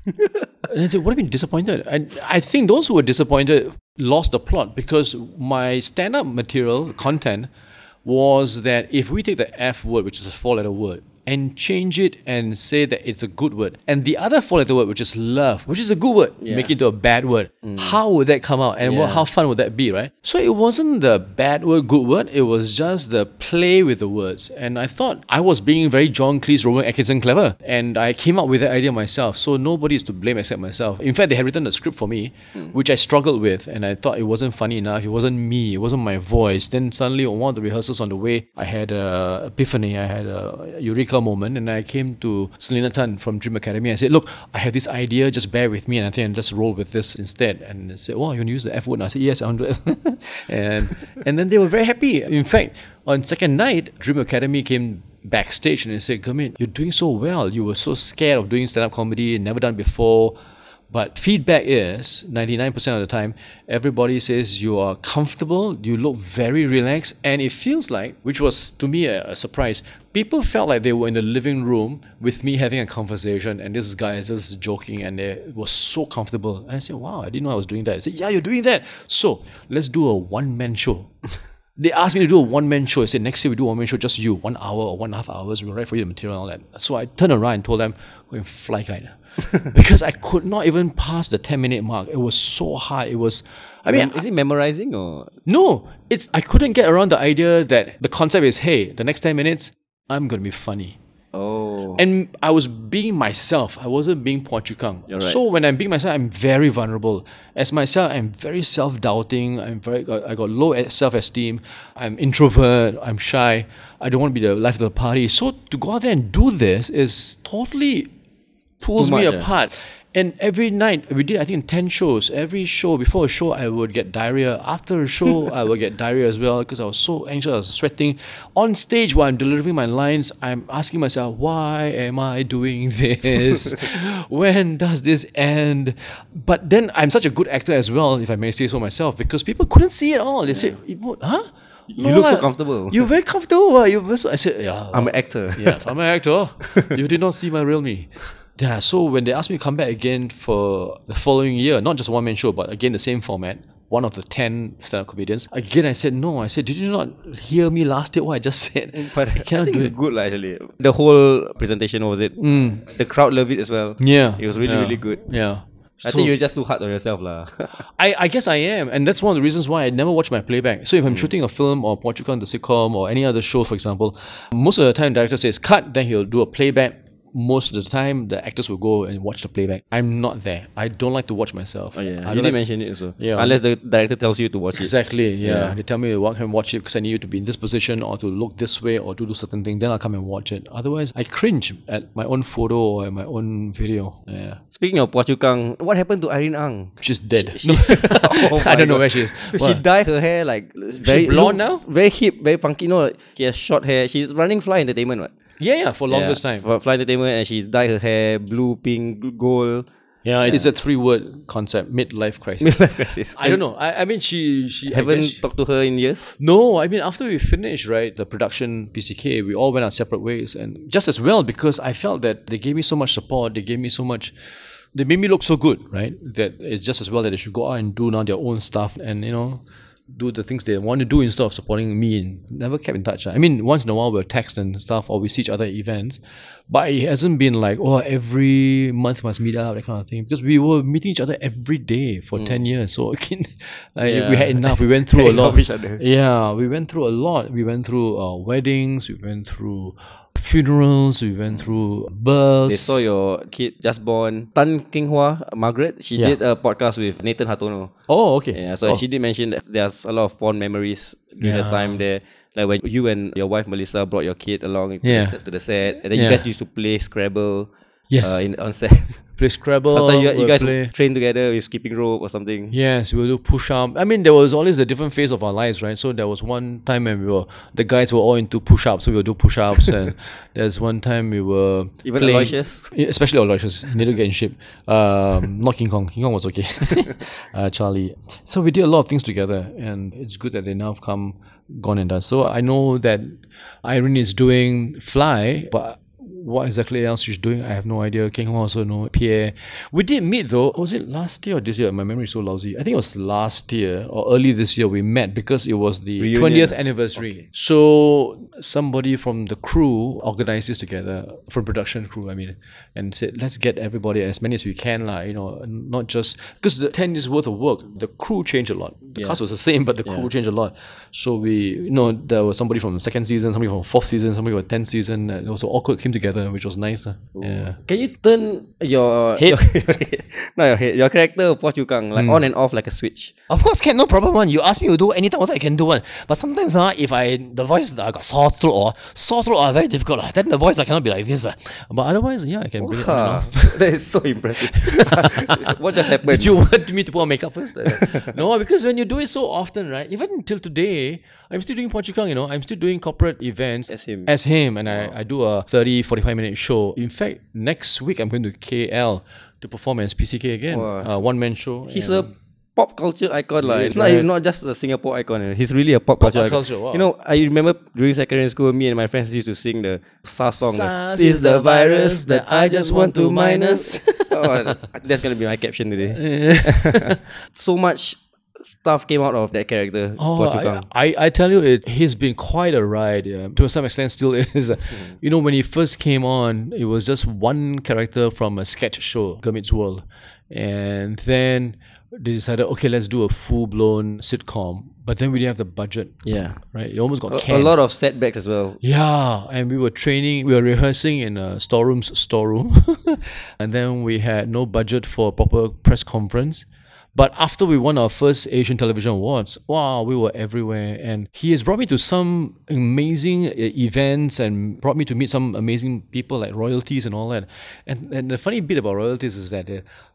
And I said, what do you mean disappointed? I think those who were disappointed lost the plot because my stand-up material content was that if we take the F word, which is a 4-letter word, and change it and say that it's a good word. And the other 4-letter word, which is love, which is a good word, make it into a bad word. How would that come out? And how fun would that be, right? So it wasn't the bad word, good word. It was just the play with the words. And I thought I was being very John Cleese, Rowan Atkinson clever. And I came up with that idea myself. So nobody is to blame except myself. In fact, they had written the script for me, which I struggled with. And I thought it wasn't funny enough. It wasn't me. It wasn't my voice. Then suddenly on one of the rehearsals on the way, I had an epiphany. I had a eureka moment. And I came to Selena Tan from Dream Academy. I said, look, I have this idea. Just bear with me. And I think I'll just roll with this instead. And they said, wow, you want to use the F word? And I said, yes, I want to. and then they were very happy. In fact, on second night, Dream Academy came backstage and they said, Gurmit, you're doing so well. You were so scared of doing stand-up comedy, never done before. But feedback is, 99% of the time, everybody says you are comfortable, you look very relaxed, and it feels like, which was to me a surprise, people felt like they were in the living room with me having a conversation, and this guy is just joking, and they were so comfortable. And I said, wow, I didn't know I was doing that. I said, yeah, you're doing that. So let's do a one-man show. They asked me to do a one-man show. I said, next year we do a one-man show, just you, 1 hour or 1.5 hours. We'll write for you the material and all that. So I turned around and told them, go and fly kite. Because I could not even pass the 10-minute mark. It was so hard. It was, I mean... Is it memorizing or...? No. I couldn't get around the idea that the concept is, hey, the next 10 minutes, I'm going to be funny. Oh. And I was being myself. I wasn't being Phua Chu Kang. Right. So when I'm being myself, I'm very vulnerable. As myself, I'm very self-doubting. I got low self-esteem. I'm introvert. I'm shy. I don't want to be the life of the party. So to go out there and do this is totally pulls me apart. And every night, we did, I think, 10 shows. Every show, before a show, I would get diarrhea. After a show, I would get diarrhea as well because I was so anxious, I was sweating. On stage, while I'm delivering my lines, I'm asking myself, why am I doing this? When does this end? But then I'm such a good actor as well, if I may say so myself, because people couldn't see it all. They said, huh? You look so comfortable. You're very comfortable. I said, yeah. I'm an actor. Yes, I'm an actor. You did not see my real me. Yeah, so when they asked me to come back again for the following year, not just a one-man show, but again the same format, one of the 10 stand-up comedians, again I said no. I said, did you not hear me last year what I just said? But I think it's good actually. The whole presentation, was it? The crowd loved it as well. Yeah. It was really, really good. Yeah. I think you're just too hard on yourself lah. I guess I am, and that's one of the reasons why I never watch my playback. So if I'm shooting a film or Phua the sitcom or any other show, for example, most of the time the director says cut, then he'll do a playback. Most of the time, the actors will go and watch the playback. I'm not there. I don't like to watch myself. Oh yeah, I you didn't mention it also. Yeah. Unless the director tells you to watch Exactly, it. yeah. They tell me to come and watch it because I need you to be in this position or to look this way or to do certain thing. Then I'll come and watch it. Otherwise, I cringe at my own photo or at my own video. Yeah. Speaking of Phuachukang, what happened to Irene Ang? She's dead. I don't know where she is. She dyed her hair like very blonde now? Very hip, very funky. No, she has short hair. She's running Fly Entertainment, what? Yeah, for longest time. For Fly Entertainment, and she dyed her hair blue, pink, gold. Yeah, it's a 3-word concept, midlife crisis. Midlife crisis. I don't know. I mean, she haven't talked to her in years. No, I mean, after we finished, right, the production PCK, we all went our separate ways, and just as well because I felt that they gave me so much support. They gave me so much. They made me look so good, right? That it's just as well that they should go out and do now their own stuff, and do the things they want to do instead of supporting me, and never kept in touch. I mean, once in a while we'll text and stuff or we see each other at events, but it hasn't been like, oh, every month must meet up, that kind of thing, because we were meeting each other every day for 10 years. So again, we had enough. We went through a lot. Yeah, we went through a lot. We went through weddings, we went through funerals, we went through births. They saw your kid just born. Kheng Hua, Margaret, she did a podcast with Nathan Hartono. Oh, okay. Yeah, so she did mention that there's a lot of fond memories during her time there. Like when you and your wife Melissa brought your kid along to the set, and then you guys used to play Scrabble on set. Play Scrabble. Sometimes you guys would train together with skipping rope or something. Yes, we'll do push-up. I mean, there was always a different phase of our lives, right? So there was one time when the guys were all into push-ups, so we'll do push-ups. And there's one time we were even playing, Aloysius? Especially Aloysius. He needed to get in shape. Not King Kong. King Kong was okay. Charlie. So we did a lot of things together, and it's good that they now have gone and done. So I know that Irene is doing Fly, but what exactly else she's doing, I have no idea. Kheng Hua also no. Pierre. We did meet though. Was it last year or this year? My memory is so lousy. I think it was last year or early this year we met because it was the Reunion. 20th anniversary. Okay. So somebody from the crew organized this together, from production crew, I mean, and said, let's get everybody, as many as we can, not just, because the 10 years worth of work, the crew changed a lot. The cast was the same, but the crew changed a lot. So we, there was somebody from second season, somebody from fourth season, somebody from 10th season. It was all came together, which was nice. Yeah. Can you turn your head? Your character Phua Chu Kang like on and off like a switch? Of course, can, no problem one. You ask me to do anytime also I can do one. But sometimes if the voice I got sore throat are very difficult. Then the voice I cannot be like this. But otherwise, I can bring it on. That is so impressive. What just happened? Did you want me to put on makeup first? No, because when you do it so often, right? Even until today, I'm still doing phuachukang, I'm still doing corporate events as him. And I do a 30-45 minute show. In fact, next week I'm going to KL to perform as PCK again. One-man show. He's a pop culture icon. It's not just a Singapore icon. He's really a pop culture icon. Wow. I remember during secondary school, me and my friends used to sing the SARS song. SARS is the virus that I just want to minus. That's going to be my caption today. So much stuff came out of that character. I tell you, he's been quite a ride. To some extent, still is. When he first came on, it was just one character from a sketch show, Gurmit's World, and then they decided, okay, let's do a full-blown sitcom. But then we didn't have the budget. Yeah. Right? It almost got canned. A lot of setbacks as well. Yeah. And we were rehearsing in a storeroom. And then we had no budget for a proper press conference. But after we won our first Asian Television Awards, wow, we were everywhere. And he has brought me to some amazing events and brought me to meet some amazing people like royalties and all that. And the funny bit about royalties is that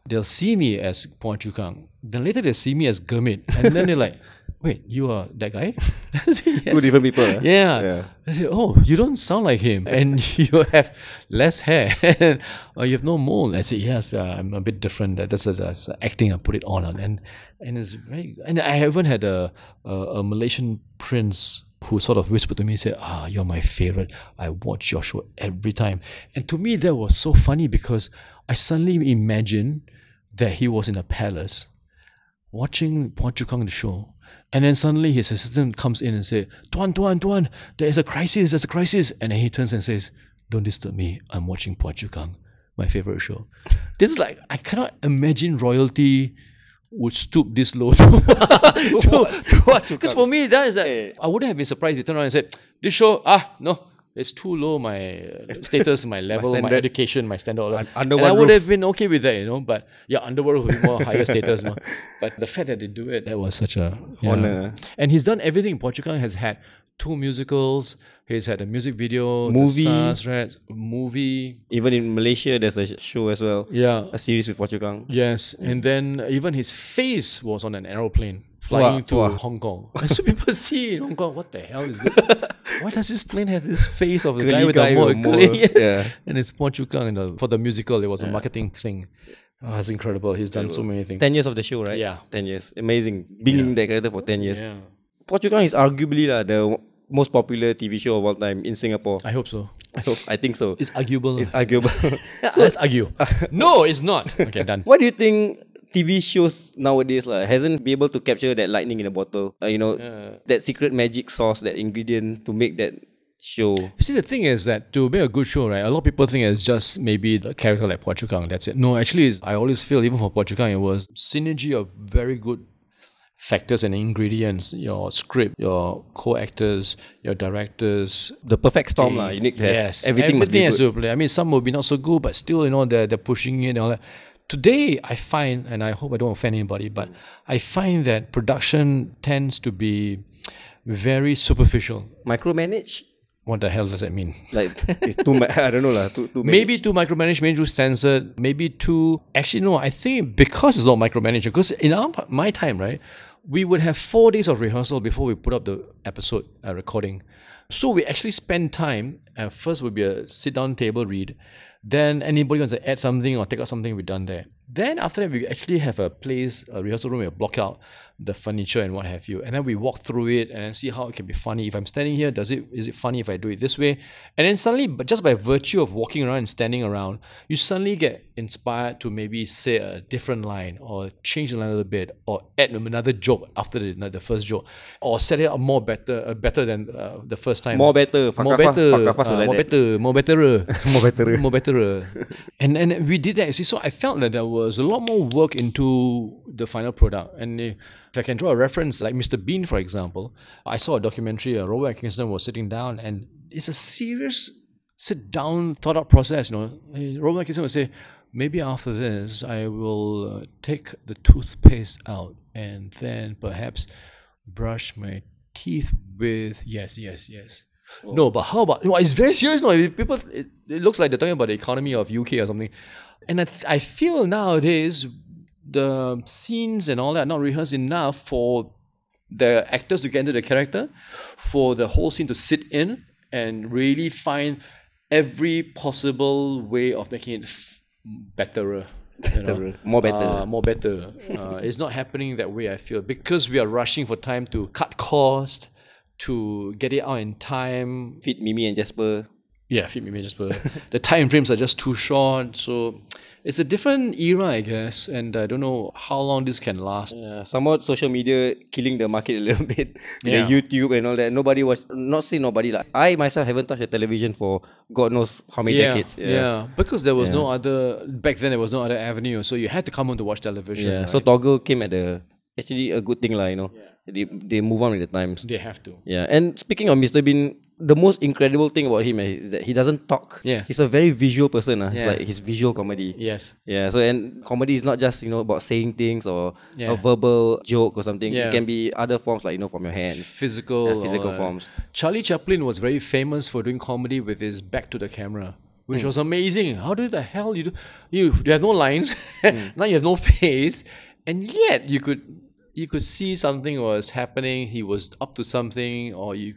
they'll see me as Phua Chu Kang. Then later they'll see me as Gurmit. And then they're like, wait, you are that guy? Yes. Two different people. Yeah. I said, oh, you don't sound like him. And you have less hair. Or you have no mole. I said, yes, I'm a bit different. That's acting, I put it on. And it's very... And I even had a Malaysian prince who sort of whispered to me, said, you're my favorite. I watch your show every time. And to me, that was so funny because I suddenly imagined that he was in a palace watching Phua Chu Kang the show. And then suddenly his assistant comes in and says, Tuan, there's a crisis. And then he turns and says, don't disturb me, I'm watching Phua Chu Kang, my favorite show. This is like, I cannot imagine royalty would stoop this low to what? Because for me, that is like, I wouldn't have been surprised if he turned around and said, this show, no, it's too low, my status, my level, my education, my standard. And I would have been okay with that, But yeah, Underworld would be more higher status. But the fact that they do it, that was such a honor. And he's done everything. Phua Chu Kang has had 2 musicals. He's had a music video, movie. Even in Malaysia, there's a show as well. Yeah, a series with Phua Chu Kang. Yes, and then even his face was on an aeroplane flying to Hong Kong. And so people see in Hong Kong, what the hell is this? Why does this plane have this face of the guy with a mole? Yes. Yeah. And it's Phua Chu Kang. For the musical, it was a marketing thing. It's incredible. He's done so many things. 10 years of the show, right? Yeah. 10 years. Amazing. Being in that character for 10 years. Yeah. Phua Chu Kang is arguably the most popular TV show of all time in Singapore. I hope so. I think so. It's arguable. It's arguable. So let's argue. No, it's not. Okay, done. What do you think TV shows nowadays hasn't been able to capture that lightning in a bottle? That secret magic sauce, that ingredient to make that show. You see, the thing is that to make a good show, right, a lot of people think it's just maybe the character like Phua Chu Kang, that's it. No, actually, I always feel, even for Phua Chu Kang, it was synergy of very good factors and ingredients, your script, your co-actors, your directors. The perfect storm, you need to have everything must be good. Play. I mean, some will be not so good, but still, they're pushing it and all that. Today, I find, and I hope I don't offend anybody, but I find that production tends to be very superficial. Micromanage? What the hell does that mean? Like, it's too I don't know. Too maybe too micromanaged, maybe too censored, maybe too... Actually, no, I think because it's not micromanaged, because in my time, right, we would have 4 days of rehearsal before we put up the episode recording. So we actually spend time. First would be a sit-down table read. Then anybody wants to add something or take out something, we're done there. Then after that, we actually have a rehearsal room, we block out the furniture and what have you. And then we walk through it and then see how it can be funny. If I'm standing here, is it funny if I do it this way? And then suddenly, but just by virtue of walking around and standing around, you suddenly get inspired to maybe say a different line or change the line a little bit or add another joke after the first joke or set it up better than the first time. More better. More better. And we did that. See, so I felt that there was a lot more work into the final product. And if I can draw a reference, like Mr. Bean, for example, I saw a documentary, Robert Atkinson was sitting down, and it's a serious sit-down, thought-out process. Robert Atkinson would say, maybe after this, I will take the toothpaste out and then perhaps brush my teeth with yes. Oh. No, but how about... it's very serious. No, people, it looks like they're talking about the economy of UK or something. And I feel nowadays the scenes and all that are not rehearsed enough for the actors to get into the character, for the whole scene to sit in and really find every possible way of making it betterer. More better. It's not happening that way, I feel, because we are rushing for time to cut cost, to get it out in time. Fit Mimi and Jasper. Yeah, Fit Mimi and Jasper. The time frames are just too short. So it's a different era, I guess. And I don't know how long this can last. Yeah, somewhat social media killing the market a little bit. Yeah. YouTube and all that. Nobody. Like, I myself haven't touched a television for God knows how many decades. Yeah, because there was no other... Back then, there was no other avenue. So you had to come home to watch television. Yeah, right? so Toggle came at actually a good thing, They move on with the times. They have to. Yeah, and speaking of Mr. Bean, the most incredible thing about him is that he doesn't talk. Yeah. He's a very visual person. It's like his visual comedy. Yes. Yeah, so and comedy is not just, about saying things or a verbal joke or something. Yeah. It can be other forms like, from your hands. Physical forms. Charlie Chaplin was very famous for doing comedy with his back to the camera, which was amazing. How the hell you do? You have no lines, now you have no face, and yet you could see something was happening, he was up to something, or you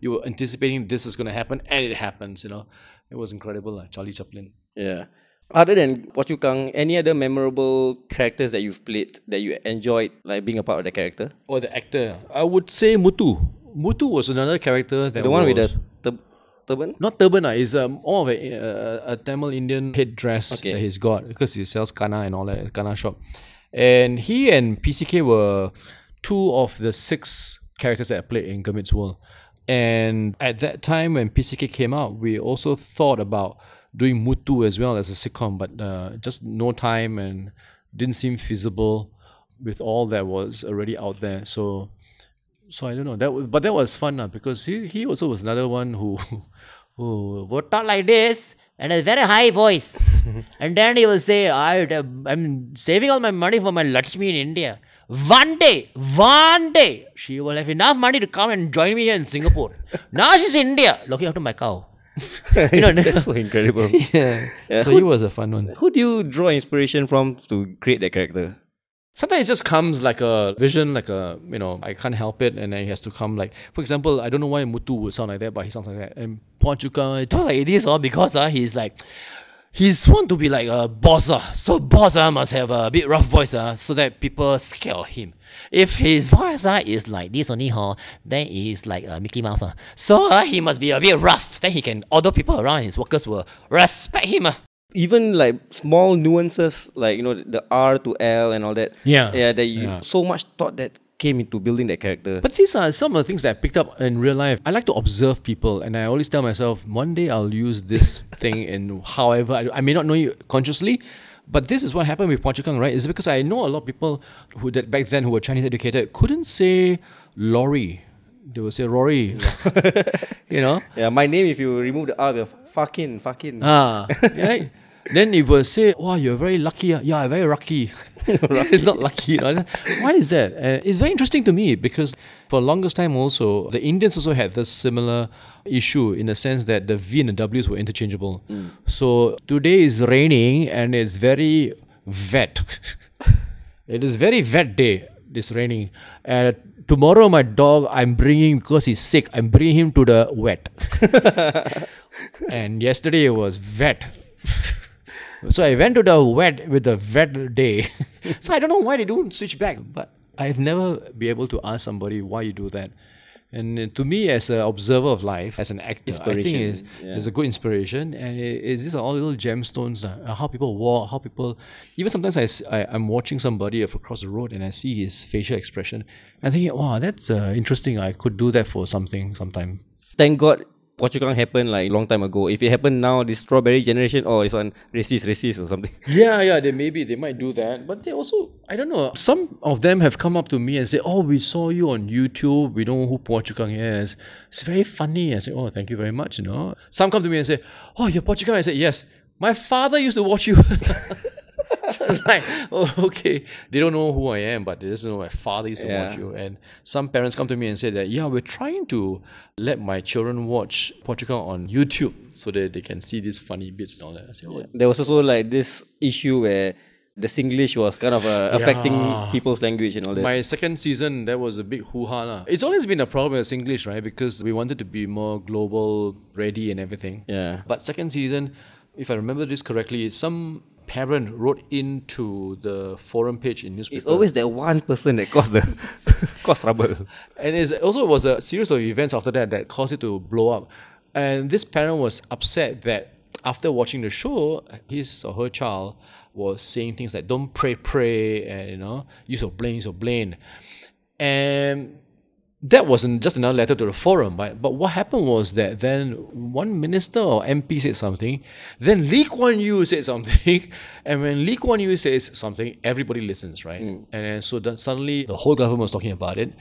were anticipating this is going to happen, and it happens, It was incredible, Charlie Chaplin. Yeah. Other than Phua Chu Kang, any other memorable characters that you've played that you enjoyed, like being a part of the character? Or the actor? I would say Muthu. Muthu was another character that one with the turban? Not turban, it's more of a Tamil Indian headdress that he's got, because he sells kana and all that, kana shop. And he and PCK were 2 of the 6 characters that I played in Gurmit's World. And at that time when PCK came out, we also thought about doing Muthu as well as a sitcom, but just no time and didn't seem feasible with all that was already out there. So I don't know. But that was fun because he also was another one who would talk like this and a very high voice. And then he will say, I'm saving all my money for my Lakshmi in India. One day, she will have enough money to come and join me here in Singapore. Now she's in India, looking after my cow. That's so incredible. Yeah. So he was a fun one. Who do you draw inspiration from to create that character? Sometimes it just comes like a vision, I can't help it, and then it has to come like, for example, I don't know why Muthu would sound like that, but he sounds like that. And Phua Chu Kang, I talk like this because he's want to be like a boss. So boss must have a bit rough voice so that people scare him. If his voice is like this only, then he's like Mickey Mouse. So he must be a bit rough. Then he can order people around, his workers will respect him. Even like small nuances, like the R to L and all that. So much thought that came into building that character. But these are some of the things that I picked up in real life. I like to observe people, and I always tell myself, one day I'll use this thing in however I may not know you consciously, but this is what happened with Phua Chu Kang, right? It's because I know a lot of people who back then who were Chinese educated couldn't say lorry. They would say Rory. Yeah, my name, if you remove the R, the fucking. Right? Then it will say, wow, you're very lucky. Yeah, I'm very lucky. It's not lucky. Why is that? It's very interesting to me because for the longest time also, the Indians also had this similar issue in the sense that the V and the Ws were interchangeable. So today is raining and it's very wet. It is very wet day. it's raining. And tomorrow my dog, I'm bringing, because he's sick, I'm bringing him to the vet. And yesterday it was vet. So I went to the vet with the vet day. So I don't know why they don't switch back. But I've never been able to ask somebody why you do that. And to me, as an observer of life, as an actor, I think it's a good inspiration. And these are all little gemstones. How people walk, how people... Even sometimes I'm watching somebody across the road and I see his facial expression. I'm thinking, wow, that's interesting. I could do that for something sometime. Thank God Phua Chu Kang happened like a long time ago. If it happened now, this strawberry generation, it's on racist or something. Yeah, they might do that. But they also, I don't know, some of them have come up to me and say, oh, we saw you on YouTube. We know who Phua Chu Kang is. It's very funny. I say, oh, thank you very much, Some come to me and say, oh, you're Phua Chu Kang? I say, yes. My father used to watch you. So it's like, oh, okay. They don't know who I am, but they just know my father used to watch you. And some parents come to me and say that, yeah, we're trying to let my children watch Phua Chu Kang on YouTube so that they can see these funny bits and all that. I say, oh, there was also like this issue where the Singlish was kind of affecting people's language and all that. My second season, that was a big hoo-ha. It's always been a problem with Singlish, right? Because we wanted to be more global ready and everything. Yeah. But second season, if I remember this correctly, some parent wrote into the forum page in newspaper. It's always that one person that caused trouble. And it also was a series of events after that caused it to blow up. And this parent was upset that after watching the show, his or her child was saying things like, don't pray, and use your brain. And that wasn't just another letter to the forum, but what happened was that then one minister or MP said something, then Lee Kuan Yew said something, and when Lee Kuan Yew says something, everybody listens, right? And then so that suddenly the whole government was talking about it.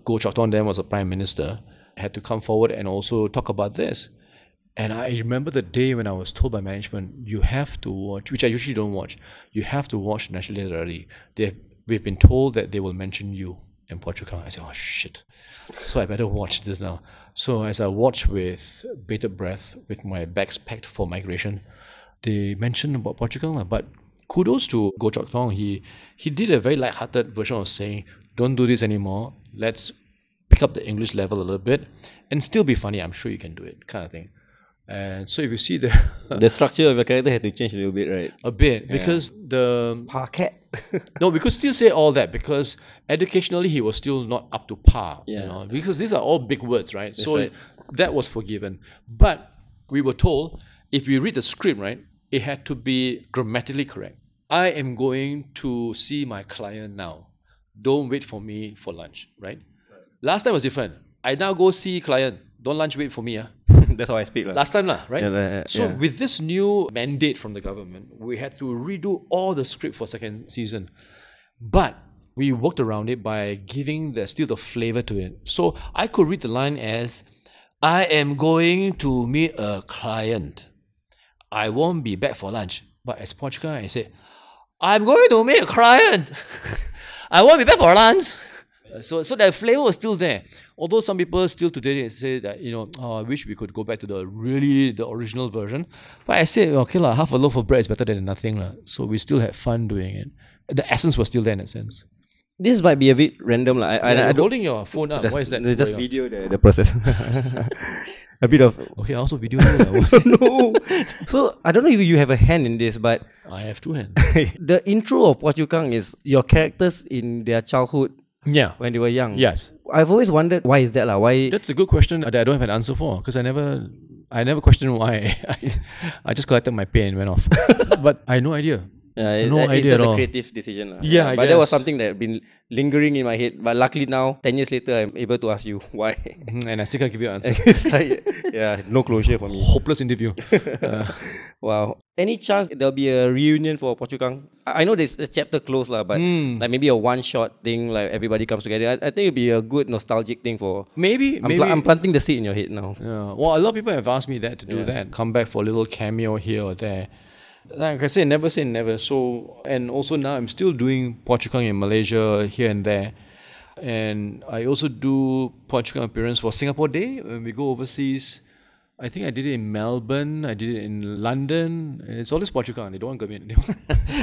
Goh Chok Tong then was a prime minister, had to come forward and also talk about this. And I remember the day when I was told by management, you have to watch, which I usually don't watch, you have to watch National Day Early. We've been told that they will mention you in Phua Chu Kang. I said, oh shit. So I better watch this now. So as I watched with bated breath, with my bags packed for migration, they mentioned about Phua Chu Kang. But kudos to Goh Chok Tong. He did a very light-hearted version of saying, don't do this anymore. Let's pick up the English level a little bit and still be funny. I'm sure you can do it, kind of thing. And so if you see the structure of your character had to change a little bit, right? A bit, because the... Parquet. No, we could still say all that because educationally he was still not up to par, because these are all big words, right? So that was forgiven. But we were told, if we read the script, right, it had to be grammatically correct. I am going to see my client now. Don't wait for me for lunch, right? Last time was different. I now go see client. Don't lunch wait for me. That's how I speak. Last time, right? So with this new mandate from the government, we had to redo all the script for second season. But we worked around it by giving still the flavor to it. So I could read the line as, I am going to meet a client. I won't be back for lunch. But as Phua Chu Kang, I said, I'm going to meet a client. I won't be back for lunch. So that flavor was still there. Although some people still today say that, I wish we could go back to the original version. But I said, okay, half a loaf of bread is better than nothing. So we still had fun doing it. The essence was still there in a sense. This might be a bit random. I'm holding your phone up. Why is that? Just video the process. A bit of... Okay, I also video. No. So, I don't know if you have a hand in this, but... I have two hands. The intro of Phua Chu Kang is your characters in their childhood. Yeah. When they were young. Yes. I've always wondered, why is that? Why? That's a good question that I don't have an answer for, because I never questioned why. I just collected my pay and went off. But I had no idea. No idea at all. It's just a creative decision. Yeah, but that was something that had been lingering in my head. But luckily now, 10 years later, I'm able to ask you why. And I still can't give you an answer. No closure for me. Hopeless interview. Wow. Any chance there'll be a reunion for Phua Chu Kang? I know there's a chapter closed, but like maybe a one-shot thing, like everybody comes together. I think it'd be a good nostalgic thing for... Maybe. I'm planting the seed in your head now. Yeah. Well, a lot of people have asked me to do that. Come back for a little cameo here or there. Like I say never. So, and also now I'm still doing Phua Chu Kang in Malaysia here and there. And I also do Phua Chu Kang appearance for Singapore Day when we go overseas. I think I did it in Melbourne. I did it in London. It's always Phua Chu Kang. They don't want Gurmit.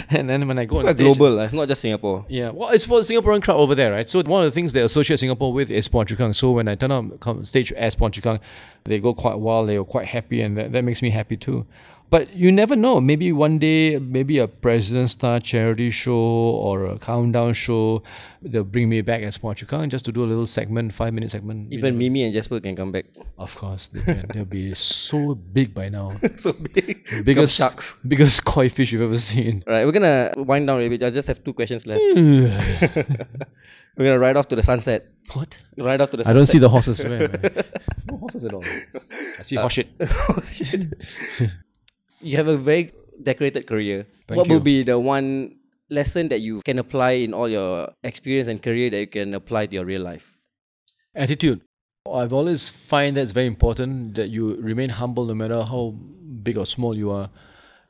And then when I go on It's stage, global. It's not just Singapore. yeah, well, it's for the Singaporean crowd over there, right? So one of the things they associate Singapore with is Phua Chu Kang. So when I turn on stage as Phua Chu Kang, they go quite wild. They were quite happy, and that makes me happy too. But you never know. Maybe one day, maybe a President Star charity show or a countdown show, they'll bring me back as Phua Chu Kang just to do a little segment, 5-minute segment. Even Mimi and Jasper can come back. Of course, they can. They'll be so big by now. So big. Biggest sharks. Biggest koi fish you've ever seen. Right, we're gonna wind down a bit. I just have 2 questions left. We're gonna ride off to the sunset. What? Ride off to the sunset. I don't see the horses. No horses at all. I see horse shit. You have a very decorated career. Thank What you. will be the one lesson that you can apply in all your experience and career that you can apply to your real life? Attitude. I've always find that's very important, that you remain humble no matter how big or small you are.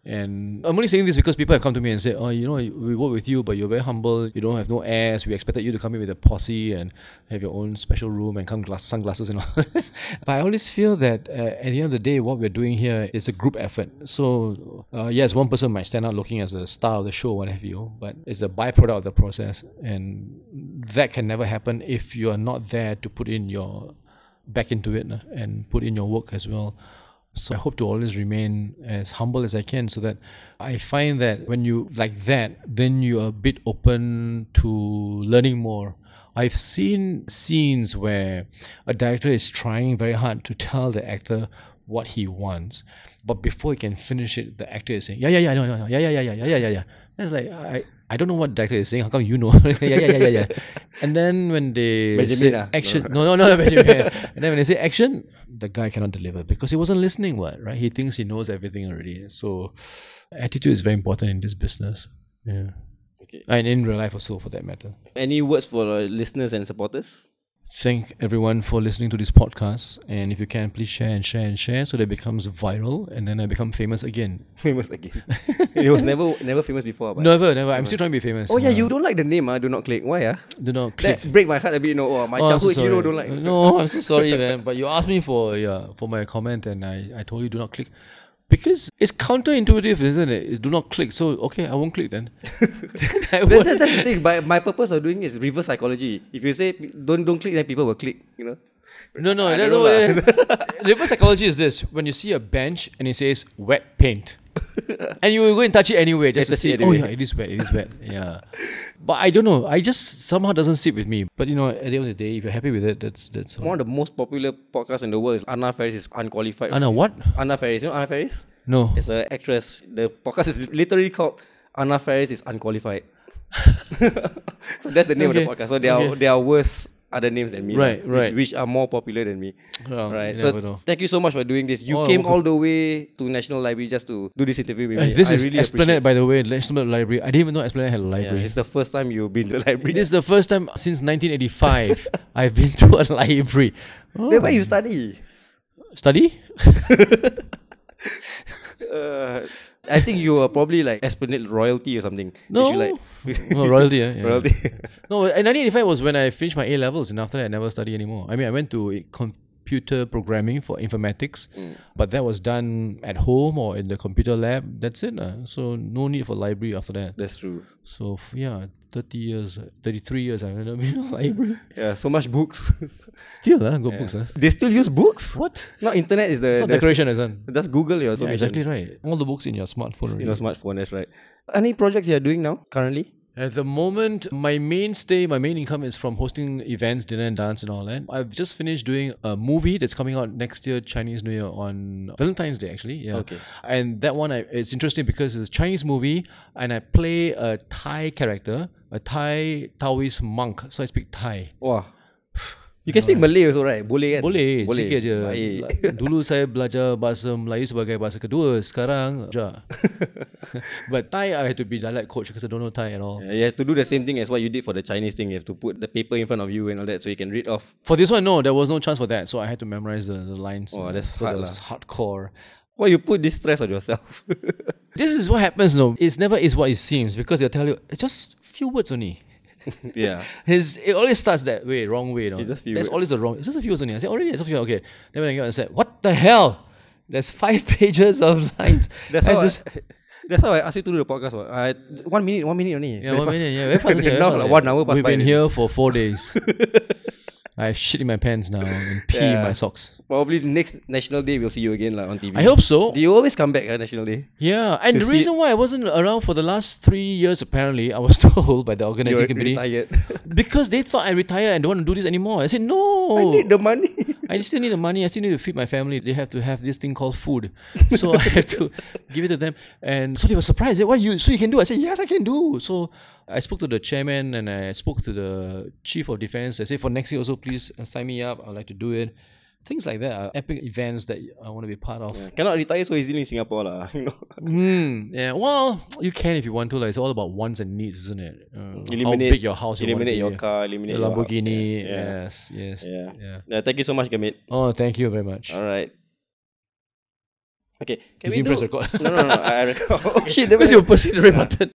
And I'm only saying this because people have come to me and said, oh, you know, we work with you, but you're very humble. You don't have no airs. We expected you to come in with a posse and have your own special room and come sunglasses and all. But I always feel that at the end of the day, what we're doing here is a group effort. So yes, one person might stand out looking as the star of the show, what have you, but it's a byproduct of the process. And that can never happen if you are not there to put in your back into it and put in your work as well. So I hope to always remain as humble as I can, so that I find that when you like that, then you're a bit open to learning more. I've seen scenes where a director is trying very hard to tell the actor what he wants, but before he can finish it, the actor is saying, yeah, yeah. And it's like, I don't know what the director is saying. How come you know? yeah. And then when they Benjamin, say action, no, Benjamin. And then when they say action, the guy cannot deliver because he wasn't listening. Right? He thinks he knows everything already. So attitude is very important in this business. Yeah. Okay. And in real life also, for that matter. Any words for listeners and supporters? Thank everyone for listening to this podcast, and if you can, please share and share and share so that it becomes viral and then I become famous again. Famous again. It was never famous before. But Never. I'm still trying to be famous. Oh yeah, you don't like the name, Do Not Click. Why? Do not click. That break my heart a bit. My I'm so childhood sorry. hero don't like. No, I'm so sorry, man. But you asked me for my comment, and I told you do not click. Because it's counterintuitive, isn't it? It's do not click. So, okay, I won't click then. That's the thing. But my purpose of doing is reverse psychology. If you say don't click, then people will click. No. I That's don't know what reverse psychology is this. When you see a bench and it says wet paint, and you will go and touch it anyway just to see, anyway. oh yeah, it is wet. Yeah. But I don't know. I just somehow doesn't sit with me. But at the end of the day, if you're happy with it, that's all. One of the most popular podcasts in the world is Anna Faris is Unqualified. Anna what? Anna Faris. You know Anna Faris? No. It's an actress. The podcast is literally called Anna Faris is Unqualified. So that's the name of the podcast. So there are worse other names than me. Right. Which are more popular than me. Well, right. you So never know. thank you so much for doing this. You came all the way to National Library just to do this interview with me. This I is really Esplanade, by the way, National Library. I didn't even know Esplanade had a library. Yeah, it's the first time you've been to the library. This is the first time since 1985 I've been to a library. Then where you study? Study? I think you are probably like Esplanade royalty or something. No. No, royalty. Yeah. Royalty. No, in 1985 was when I finished my A-levels, and after that I never studied anymore. I mean, I went to computer programming for informatics, but that was done at home or in the computer lab. That's it. So no need for library after that. That's true. So 33 years I've never been in a library. Yeah, so much books. Still, good books. They still use books? What? No, internet is It's not decoration, isn't it? Just Google your Yeah, information. exactly right. All the books in your smartphone already. In your smartphone, that's right. Any projects you are doing now, currently? At the moment, my main income is from hosting events, dinner and dance and all that. I've just finished doing a movie that's coming out next year, Chinese New Year, on Valentine's Day actually. Yeah. Okay. And that one, it's interesting because it's a Chinese movie and I play a Thai character, a Thai Taoist monk. So I speak Thai. Wow. You can speak Malay also, right? Boleh kan? Boleh, Boleh. sikit je. Baik. Dulu saya belajar bahasa Melayu sebagai bahasa kedua, sekarang ja. But Thai, I had to be dialect coach because I don't know Thai at all. You have to do the same thing as what you did for the Chinese thing. You have to put the paper in front of you and all that so you can read off. For this one, no, there was no chance for that. So I had to memorize the lines. Oh, that's so hard that was hardcore. Why you put this stress on yourself? This is what happens though. It's never is what it seems because they'll tell you, it's just few words only. Yeah. It always starts that way, wrong way. It's just few That's words. always the wrong. It's just a few words only. I said, already, it's a few. Okay. Then when I got, I said, what the hell? There's 5 pages of lines. That's how I asked you to do the podcast. 1 minute only. Yeah, 1 minute. Yeah, very fast. Now like 1 hour. We've been here for 4 days. I shit in my pants now and pee in my socks. Probably next National Day we'll see you again on TV. I hope so. Do you always come back National Day? Yeah, and the reason why I wasn't around for the last 3 years, apparently, I was told by the organizing committee, retired. because they thought I retired and don't want to do this anymore. I said, no. I need the money. I still need the money. I still need to feed my family. They have to have this thing called food. So I have to give it to them. And so they were surprised. They said, so you can do? I said, yes, I can do. So I spoke to the chairman and I spoke to the chief of defense. I said, for next year also, please sign me up. I'd like to do it. Things like that are epic events that I want to be part of. Yeah. Cannot retire so easily in Singapore. You know? Yeah, well, you can if you want to. Like, it's all about wants and needs, isn't it? Eliminate, how big your house eliminate you want your car, eliminate the Lamborghini. Your Yes. Yeah. Thank you so much, Gurmit. Oh, thank you very much. All right. Okay, You didn't press record. No. I record. Oh shit, that means you were pushing the red button.